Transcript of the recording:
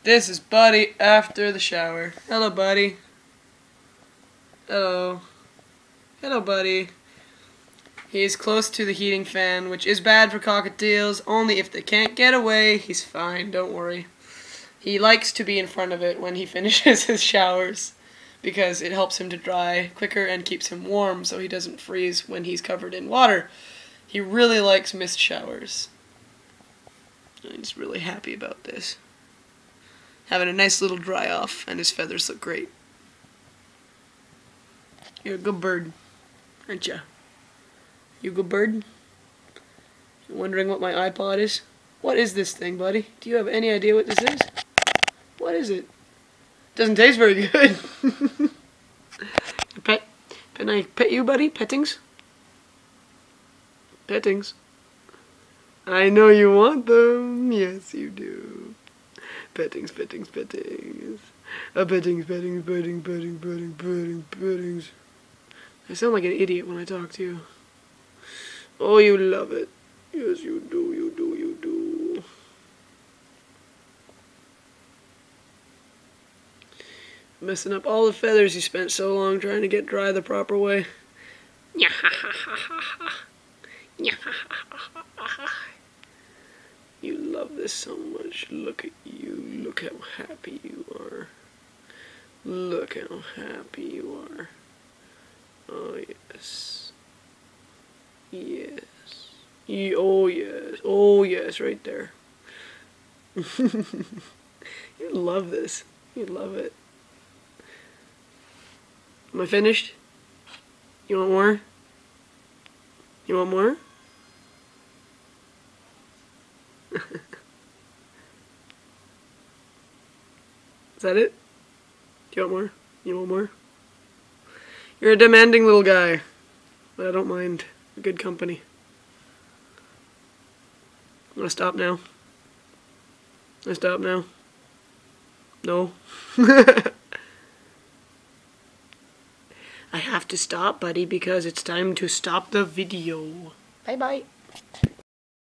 This is Buddy after the shower. Hello, Buddy. Hello. Hello, Buddy. He is close to the heating fan, which is bad for cockatiels. Only if they can't get away, he's fine, don't worry. He likes to be in front of it when he finishes his showers, because it helps him to dry quicker and keeps him warm so he doesn't freeze when he's covered in water. He really likes mist showers. He's really happy about this. Having a nice little dry off, and his feathers look great. You're a good bird, aren't ya? You a good bird? You're wondering what my iPod is? What is this thing, buddy? Do you have any idea what this is? What is it? Doesn't taste very good. Can I pet you, buddy? Pettings? Pettings. I know you want them. Yes, you do. Pettings, pettings, pettings. Pettings, pettings, petting, petting, petting, petting, pettings. I sound like an idiot when I talk to you. Oh, you love it. Yes, you do, you do, you do. Messing up all the feathers you spent so long trying to get dry the proper way. You love this so much. Look at you. Look how happy you are. Look how happy you are. Oh, yes. Yes. Oh, yes. Oh, yes, right there. You love this. You love it. Am I finished? You want more? You want more? Is that it? Do you want more? You want more? You're a demanding little guy, but I don't mind good company. I'm gonna stop now. I stop now. No. I have to stop, buddy, because it's time to stop the video. Bye-bye.